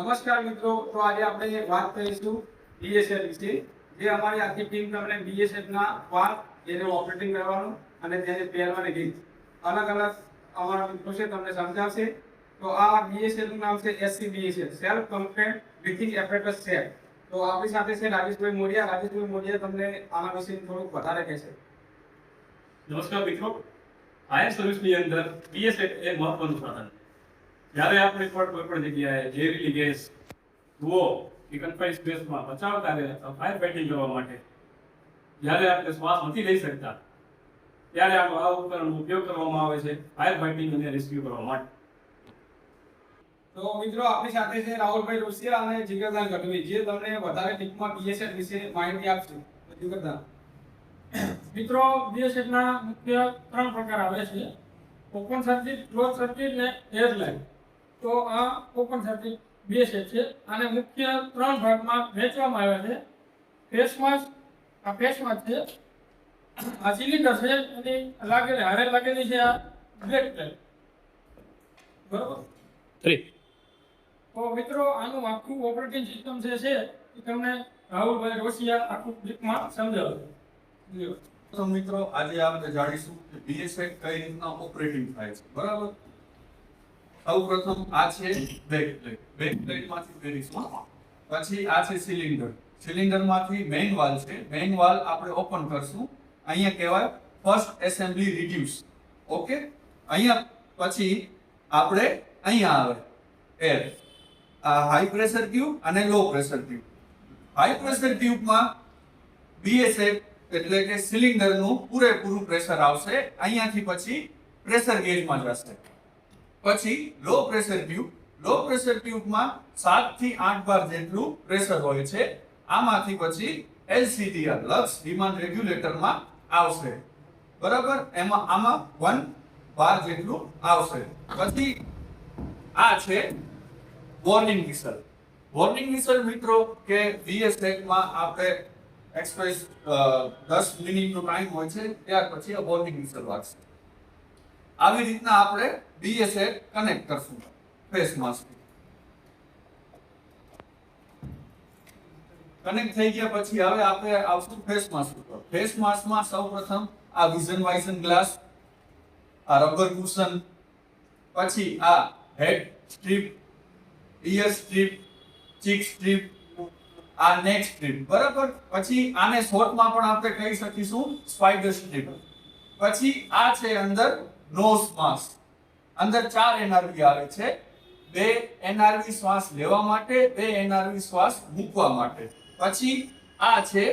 નમસ્કાર મિત્રો, તો આજે આપણે વાત કરીશું બીએસએફ વિશે. જે અમારી આખી ટીમ તમને બીએસએફ ના વાલ, એને ઓપરેટિંગ કરવાનું અને તેને પહેરવાની રીત અલગ અલગ અમારા મિત્રો છે તમને સમજાવશે. તો આ બીએસએફ નું નામ છે SCBSF, self contained breathing apparatus set. તો આપણી સાથે છે રાજેશભાઈ મોડિયા. રાજેશભાઈ મોડિયા તમને આના વિશે થોડુંક વધારે કહેશે. નમસ્કાર મિત્રો, ફાયર સર્વિસની અંદર બીએસએફ એ મહત્વનું સાધન છે. જ્યારે આપણે કોઈ પણ જગ્યાએ ઝેરીલી ગેસ, ધુઓ કે કન્ફાઇન્ડ સ્પેસમાં બચાવ કાર્ય અથવા ફાયર ફાઇટિંગ કરવા માટે જ્યારે આપણે શ્વાસ નથી લઈ શકતા, ત્યારે આ ઉપકરણનો ઉપયોગ કરવામાં આવે છે ફાયર ફાઇટિંગ અને રેસ્ક્યુ કરવા માટે. તો મિત્રો આપણી સાથે છે રાહુલભાઈ રોસિયા અને જીગરદાન ગઢવી, જે તમને વધારે ટીપમાં બીએસએફ વિશે માહિતી આપશે. જીગરદાન. મિત્રો, બીએસએફ ના મુખ્ય 3 પ્રકાર આવે છે: ઓપન સર્કિટ, ક્લોઝ સર્કિટ ને એરલાઇન. તો આ ઓપન સર્કિટ બીએસએફ છે. આને મુખ્ય 3 ભાગમાં વહેંચવામાં આવ્યા છે. ફેસ માસ્ક, આ ફેસ માસ્ક છે. આ સિલિન્ડર છે, એની હારે લાગેલી છે આ બ્લેક ટાઈપ. બરોબર. 3 તો મિત્રો, આનું આખું ઓપરેટિંગ સિસ્ટમ જે છે એ તમને રાહુલભાઈ રોસિયા આખું બ્રીફમાં સમજાવશે. તો મિત્રો, આજે આપણે જાણીશું કે બીએસએફ કઈ રીતના ઓપરેટિંગ થાય છે. બરાબર. સૌપ્રથમ આ છે બેકપ્લેટમાંથી ફેરીશું. પછી આ છે સિલિન્ડરમાંથી મેઇન વાલ છે. મેઇન વાલ આપણે ઓપન કરશું. અહીંયા કહેવાય ફર્સ્ટ એસેમ્બલી રિડ્યુસ. ઓકે. અહીંયા પછી આપણે અહીંયા આવે એર, આ હાઈ પ્રેશર ટ્યુબ અને low pressure tube. High pressure ટ્યુબમાં બીએસએફ એટલે કે સિલિન્ડરનું પૂરેપૂરું પ્રેશર આવશે. અહીંયાથી પછી પ્રેશર ગેજમાં જશે. પછી લો પ્રેશર ટ્યુબમાં 7 થી 8 બાર જેટલું પ્રેશર હોય છે. આમાંથી પછી LCDR, લક્સ ડિમાન્ડ રેગ્યુલેટરમાં આવશે. બરાબર. આમાં 1 બાર જેટલું આવશે. પછી આ છે વોર્નિંગ વિસલ. વોર્નિંગ વિસલ મિત્રો કે BSF માં આપણે એક્સપ્રેસ 10 મિનિટનો ટાઈમ હોય છે, ત્યાર પછી આ વોર્નિંગ વિસલ વાગશે. આવી રીતના આપણે BSF કનેક્ટ કરશું ફેસ માસ્ક. કનેક્ટ થઈ ગયા પછી હવે આપણે આવશું ફેસ માસ્ક ઉપર. ફેસ માસ્કમાં સૌપ્રથમ આ વિઝન વાઇઝન ગ્લાસ, આ રબર કુશન, પછી આ હેડ સ્ટ્રીપ, ઇયર સ્ટ્રીપ, ચીક સ્ટ્રીપ, આ નેક સ્ટ્રીપ. બરાબર. પછી આને શોર્ટમાં પણ આપણે કહી શકીશું સ્પાઈડર સ્ટ્રીપ. પછી આ છે અંદર નોઝ માસ્ક. અંદર 4 NRV આવે છે. 2 NRV શ્વાસ લેવા માટે, 2 NRV શ્વાસ મૂકવા માટે. પછી આ છે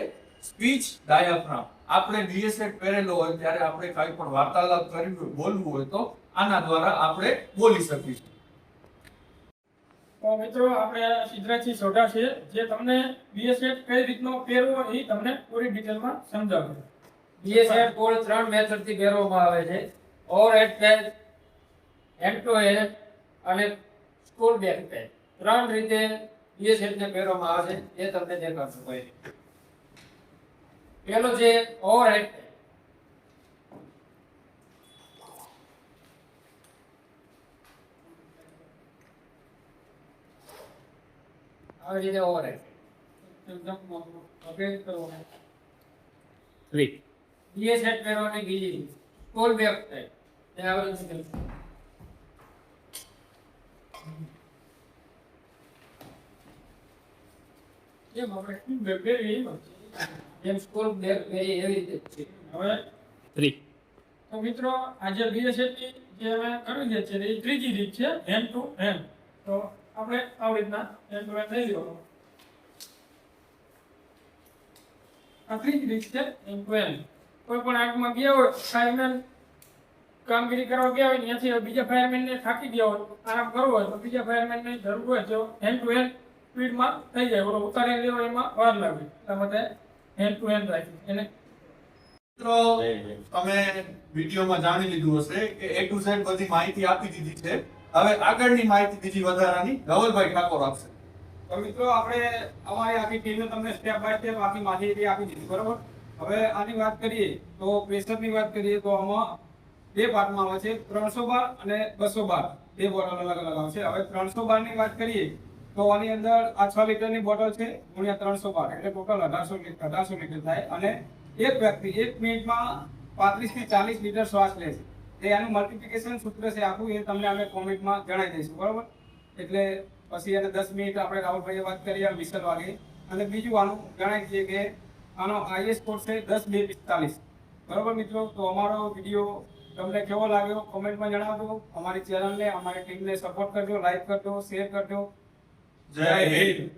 સ્પીચ ડાયાફ્રામ. આપણે BSF પહેરેલો હોય ત્યારે આપણે કાંઈ પણ વાર્તાલાપ કરવી હોય, બોલવું હોય તો આના દ્વારા આપણે બોલી શકીશું. તો મિત્રો, આપણે સિદ્ધરાજસિંહ સોઢા છે, જે તમને બીએસએફ કઈ રીતનો પહેરવો એ તમને પૂરી ડિટેલમાં સમજાવશે. બીએસએફ કુલ 3 મેથડથી પહેરવામાં આવે છે: overhead pad, hand to hand અને સ્કૂલ બેક પેડ. 3 રીતે બીએસએફ ને પહેરવામાં આવે છે. એ તમને દેખાડશું. પહેલો છે ઓવરહેડ પેડ. આવી રીતે ઓવરહેડ એકદમ અપડેટ કરવો. 3 બીએસએફ પહેરવાની બીજી રીત સ્કૂલ બેક પેડ. એ આવી રીતે જેમ આપણે પહેરીએ એમ જ. જેમ સ્કૂલ બેક પહેરી એવી રીતે જ છે. હવે 3 તો મિત્રો, આજે બીએસએફ ની જે અમે કરી છે એ ત્રીજી રીત છે, હેન્ડ ટુ હેન્ડ. તો આપણે આવી રીતના હેન્ડ ટુ હેન્ડ લઈ લેવાનું. આ ત્રીજી રીત છે હેન્ડ ટુ હેન્ડ. કોઈ પણ આગમાં ગયા હોય, ફાયરમેન કામગીરી કરવા ગયા હોય, ત્યાંથી બીજા ફાયરમેનને થાકી ગયા હોય, આરામ કરવો હોય, તો બીજા ફાયરમેનને જરૂર હોય તો હેન્ડ ટુ હેન્ડ સ્પીડમાં થઈ જાય. ઓલો ઉતારી લેવો એમાં વાર લાગે, એટલા માટે હેન્ડ ટુ હેન્ડ રાખી. એને મિત્રો, તમે વિડીયોમાં જાણી લીધું હશે કે A to Z બધી માહિતી આપી દીધી છે. હવે આગળની માહિતી બીજી વધારાની ધવલભાઈ ઠાકોર આપશે. તો મિત્રો, આપણે અમારી આખી ટીમે તમને સ્ટેપ બાય સ્ટેપ આખી માહિતી આપી દીધી. બરોબર. હવે આની વાત કરીએ તો પ્રેશરની વાત કરીએ તો આમાં 2 પાર્ટમાં આવે છે, 300 બાર અને 200 બાર. 2 બોટલ અલગ અલગ આવશે. હવે 300 બારની વાત કરીએ તો આની અંદર આ 6 લીટરની બોટલ છે ગુણ્યા 312 એટલે ટોટલ 1800 લીટર થાય અને એક વ્યક્તિ 1 મિનિટમાં 35 થી 40 લીટર શ્વાસ લે છે. તે આનું મલ્ટિપ્લિકેશન સૂત્ર છે આખું, એ તમને અમે કોમેન્ટમાં જણાવી દઈશું, બરાબર. એટલે પછી એને 10 મિનિટ આપણે રાહુલભાઈએ વાત કરી વિસલ વાગે. અને બીજું આનું જણાવી દઈએ કે આનો IS કોડ છે 10-245, બરાબર મિત્રો. તો અમારો વિડીયો તમને કેવો લાગ્યો કોમેન્ટમાં જણાવજો. અમારી ચેનલને અમારી ટીમને સપોર્ટ કરજો, લાઈક કરજો, શેર કરજો. જય હિન્દ.